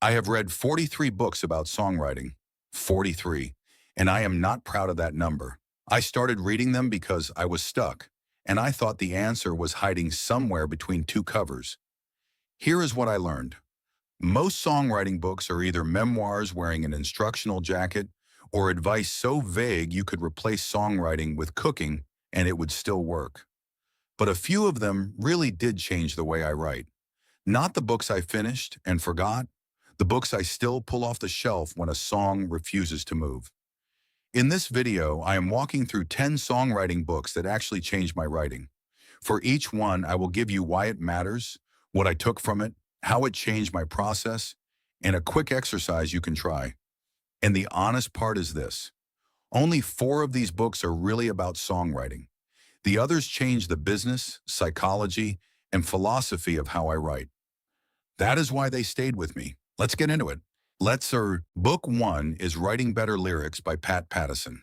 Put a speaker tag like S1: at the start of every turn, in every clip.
S1: I have read 43 books about songwriting. 43. And I am not proud of that number. I started reading them because I was stuck, and I thought the answer was hiding somewhere between two covers. Here is what I learned. Most songwriting books are either memoirs wearing an instructional jacket or advice so vague you could replace songwriting with cooking and it would still work. But a few of them really did change the way I write. Not the books I finished and forgot, the books I still pull off the shelf when a song refuses to move. In this video, I am walking through 10 songwriting books that actually changed my writing. For each one, I will give you why it matters, what I took from it, how it changed my process, and a quick exercise you can try. And the honest part is this. Only 4 of these books are really about songwriting. The others change the business, psychology, and philosophy of how I write. That is why they stayed with me. Let's get into it. Book 1 is Writing Better Lyrics by Pattison.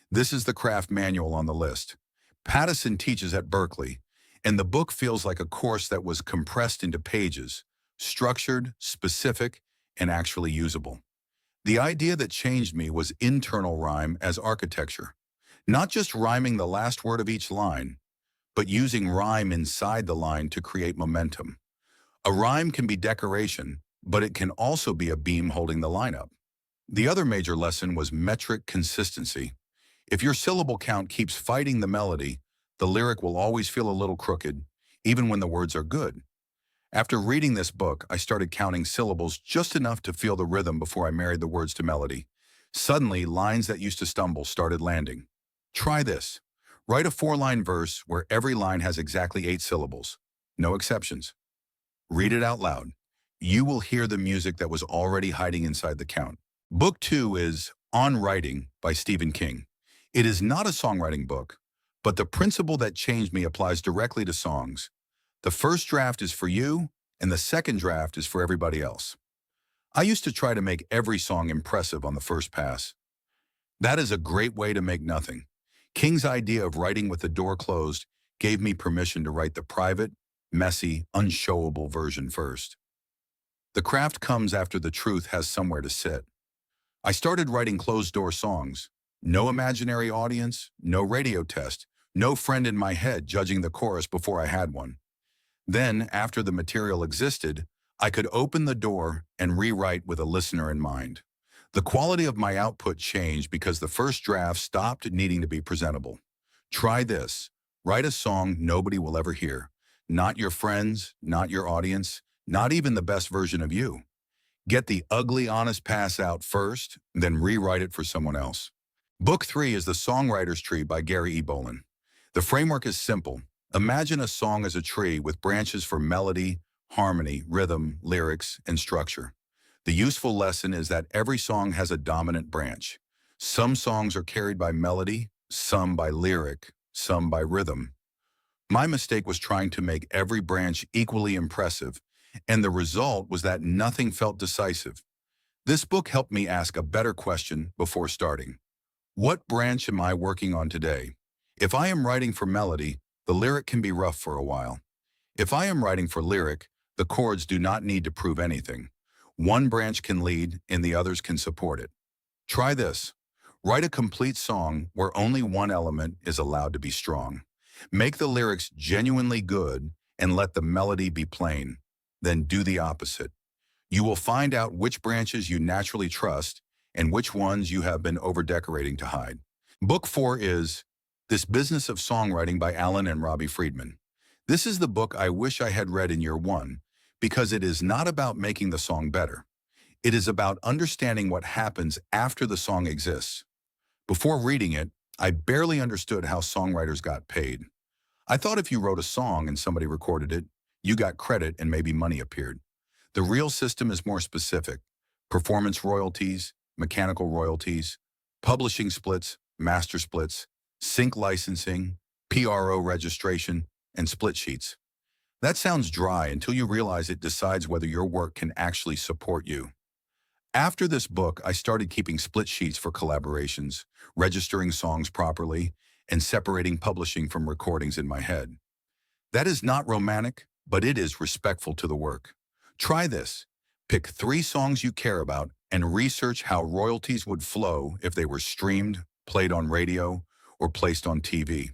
S1: This is the craft manual on the list. Pattison teaches at Berkeley, and the book feels like a course that was compressed into pages, structured, specific, and actually usable. The idea that changed me was internal rhyme as architecture. Not just rhyming the last word of each line, but using rhyme inside the line to create momentum. A rhyme can be decoration, but it can also be a beam holding the line up. The other major lesson was metric consistency. If your syllable count keeps fighting the melody, the lyric will always feel a little crooked, even when the words are good. After reading this book, I started counting syllables just enough to feel the rhythm before I married the words to melody. Suddenly, lines that used to stumble started landing. Try this. Write a 4-line verse where every line has exactly 8 syllables. No exceptions. Read it out loud. You will hear the music that was already hiding inside the count. Book 2 is On Writing by Stephen King. It is not a songwriting book, but the principle that changed me applies directly to songs. The first draft is for you, and the second draft is for everybody else. I used to try to make every song impressive on the first pass. That is a great way to make nothing. King's idea of writing with the door closed gave me permission to write the private, messy, unshowable version first. The craft comes after the truth has somewhere to sit. I started writing closed-door songs. No imaginary audience, no radio test, no friend in my head judging the chorus before I had one. Then, after the material existed, I could open the door and rewrite with a listener in mind. The quality of my output changed because the first draft stopped needing to be presentable. Try this. Write a song nobody will ever hear. Not your friends, not your audience, not even the best version of you. Get the ugly, honest pass out first, then rewrite it for someone else. Book 3 is The Songwriter's Tree by Gary E. Bolin. The framework is simple. Imagine a song as a tree with branches for melody, harmony, rhythm, lyrics, and structure. The useful lesson is that every song has a dominant branch. Some songs are carried by melody, some by lyric, some by rhythm. My mistake was trying to make every branch equally impressive, and the result was that nothing felt decisive. This book helped me ask a better question before starting. What branch am I working on today? If I am writing for melody, the lyric can be rough for a while. If I am writing for lyric, the chords do not need to prove anything. One branch can lead and the others can support it. Try this. Write a complete song where only one element is allowed to be strong. Make the lyrics genuinely good and let the melody be plain. Then do the opposite. You will find out which branches you naturally trust and which ones you have been over-decorating to hide. Book 4 is This Business of Songwriting by Alan and Robbie Friedman. This is the book I wish I had read in year 1 because it is not about making the song better. It is about understanding what happens after the song exists. Before reading it, I barely understood how songwriters got paid. I thought if you wrote a song and somebody recorded it, you got credit and maybe money appeared. The real system is more specific. Performance royalties, mechanical royalties, publishing splits, master splits, sync licensing, PRO registration, and split sheets. That sounds dry until you realize it decides whether your work can actually support you. After this book, I started keeping split sheets for collaborations, registering songs properly, and separating publishing from recordings in my head. That is not romantic, but it is respectful to the work. Try this. Pick 3 songs you care about and research how royalties would flow if they were streamed, played on radio, or placed on TV.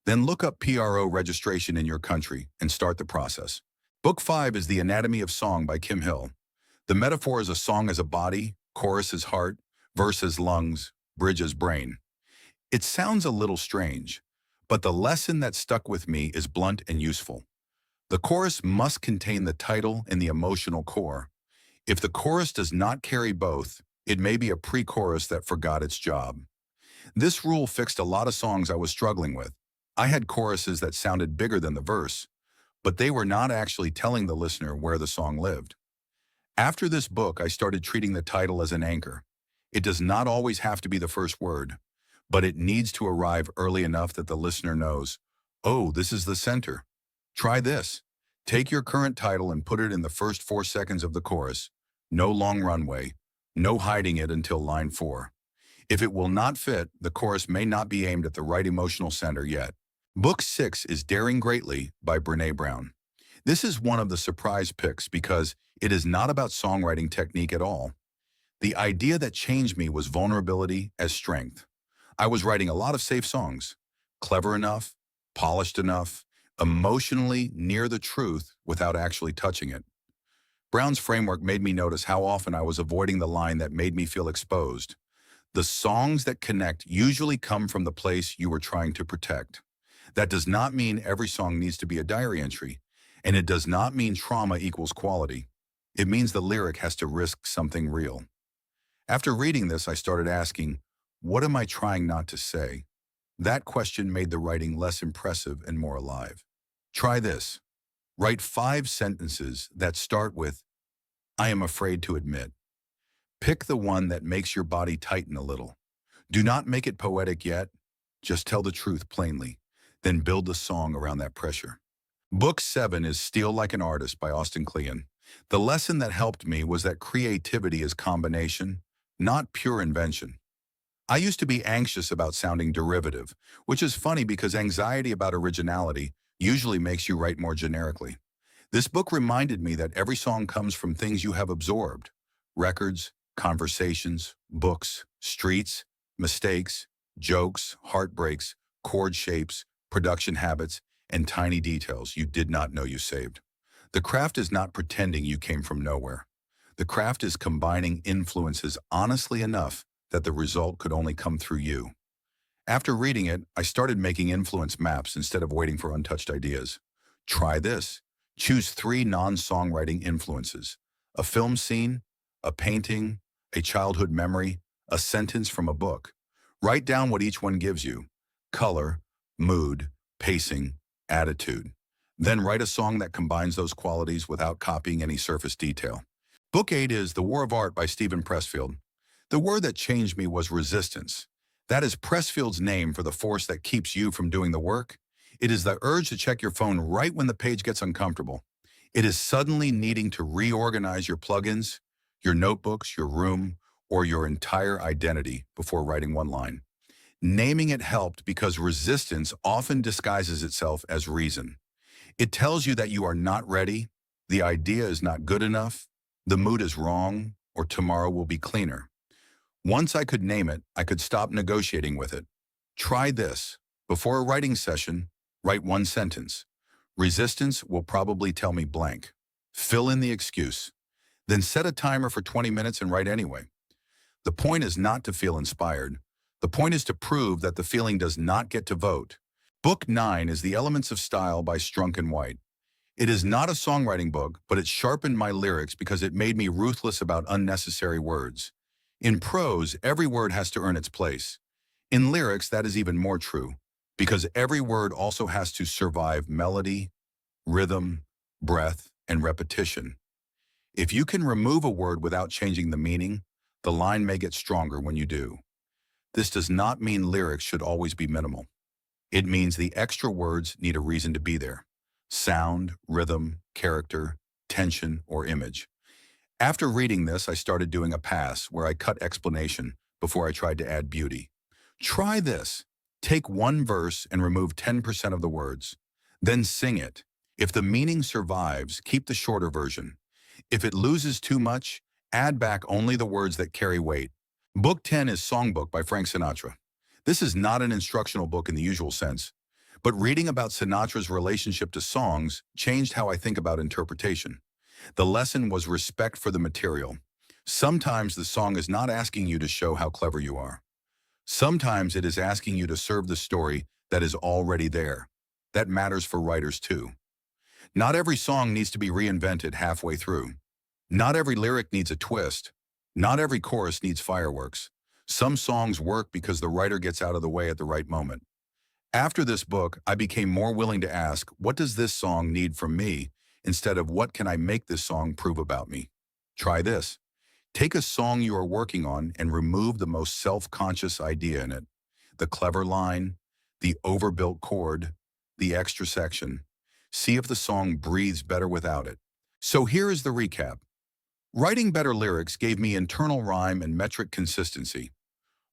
S1: Then look up PRO registration in your country and start the process. Book 5 is The Anatomy of Song by Kim Hill. The metaphor is a song as a body, chorus as heart, verse as lungs, bridge as brain. It sounds a little strange, but the lesson that stuck with me is blunt and useful. The chorus must contain the title and the emotional core. If the chorus does not carry both, it may be a pre-chorus that forgot its job. This rule fixed a lot of songs I was struggling with. I had choruses that sounded bigger than the verse, but they were not actually telling the listener where the song lived. After this book, I started treating the title as an anchor. It does not always have to be the first word, but it needs to arrive early enough that the listener knows, oh, this is the center. Try this. Take your current title and put it in the first 4 seconds of the chorus. No long runway. No hiding it until line 4. If it will not fit, the chorus may not be aimed at the right emotional center yet. Book 6 is Daring Greatly by Brené Brown. This is one of the surprise picks because it is not about songwriting technique at all. The idea that changed me was vulnerability as strength. I was writing a lot of safe songs, clever enough, polished enough, emotionally near the truth without actually touching it. Brown's framework made me notice how often I was avoiding the line that made me feel exposed. The songs that connect usually come from the place you were trying to protect. That does not mean every song needs to be a diary entry, and it does not mean trauma equals quality. It means the lyric has to risk something real. After reading this, I started asking, what am I trying not to say? That question made the writing less impressive and more alive. Try this. Write 5 sentences that start with, I am afraid to admit. Pick the one that makes your body tighten a little. Do not make it poetic yet. Just tell the truth plainly. Then build the song around that pressure. Book 7 is Steal Like an Artist by Austin Kleon. The lesson that helped me was that creativity is combination, not pure invention. I used to be anxious about sounding derivative, which is funny because anxiety about originality usually makes you write more generically. This book reminded me that every song comes from things you have absorbed: records, conversations, books, streets, mistakes, jokes, heartbreaks, chord shapes, production habits, and tiny details you did not know you saved. The craft is not pretending you came from nowhere. The craft is combining influences honestly enough that the result could only come through you. After reading it, I started making influence maps instead of waiting for untouched ideas. Try this. Choose 3 non-songwriting influences: a film scene, a painting, a childhood memory, a sentence from a book. Write down what each one gives you: color, mood, pacing, attitude. Then write a song that combines those qualities without copying any surface detail. Book 8 is The War of Art by Stephen Pressfield. The word that changed me was resistance. That is Pressfield's name for the force that keeps you from doing the work. It is the urge to check your phone right when the page gets uncomfortable. It is suddenly needing to reorganize your plugins, your notebooks, your room, or your entire identity before writing one line. Naming it helped because resistance often disguises itself as reason. It tells you that you are not ready, the idea is not good enough, the mood is wrong, or tomorrow will be cleaner. Once I could name it, I could stop negotiating with it. Try this. Before a writing session, write 1 sentence. Resistance will probably tell me blank. Fill in the excuse. Then set a timer for 20 minutes and write anyway. The point is not to feel inspired. The point is to prove that the feeling does not get to vote. Book 9 is The Elements of Style by Strunk and White. It is not a songwriting book, but it sharpened my lyrics because it made me ruthless about unnecessary words. In prose, every word has to earn its place. In lyrics, that is even more true, because every word also has to survive melody, rhythm, breath, and repetition. If you can remove a word without changing the meaning, the line may get stronger when you do. This does not mean lyrics should always be minimal. It means the extra words need a reason to be there: sound, rhythm, character, tension, or image. After reading this, I started doing a pass where I cut explanation before I tried to add beauty. Try this. Take 1 verse and remove 10% of the words. Then sing it. If the meaning survives, keep the shorter version. If it loses too much, add back only the words that carry weight. Book 10 is Songbook by Frank Sinatra. This is not an instructional book in the usual sense, but reading about Sinatra's relationship to songs changed how I think about interpretation. The lesson was respect for the material. Sometimes the song is not asking you to show how clever you are. Sometimes it is asking you to serve the story that is already there. That matters for writers too. Not every song needs to be reinvented halfway through. Not every lyric needs a twist. Not every chorus needs fireworks. Some songs work because the writer gets out of the way at the right moment. After this book, I became more willing to ask, what does this song need from me, instead of what can I make this song prove about me? Try this. Take a song you are working on and remove the most self-conscious idea in it. The clever line, the overbuilt chord, the extra section. See if the song breathes better without it. So here is the recap. Writing better lyrics gave me internal rhyme and metric consistency.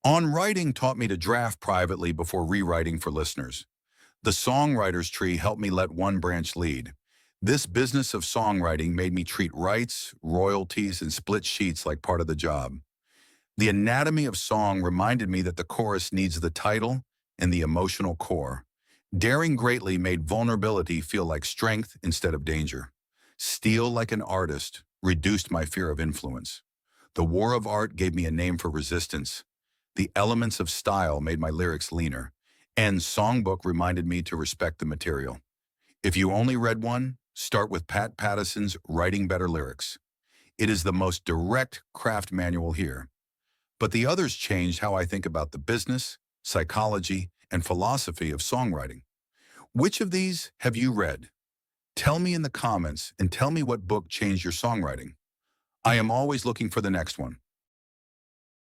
S1: On writing taught me to draft privately before rewriting for listeners. The songwriter's tree helped me let one branch lead. This business of songwriting made me treat rights, royalties, and split sheets like part of the job. The anatomy of song reminded me that the chorus needs the title and the emotional core. Daring greatly made vulnerability feel like strength instead of danger. Steal like an artist reduced my fear of influence. The war of art gave me a name for resistance. The elements of style made my lyrics leaner. And Songbook reminded me to respect the material. If you only read one, start with Pattison's Writing Better Lyrics. It is the most direct craft manual here. But the others changed how I think about the business, psychology, and philosophy of songwriting. Which of these have you read? Tell me in the comments and tell me what book changed your songwriting. I am always looking for the next one.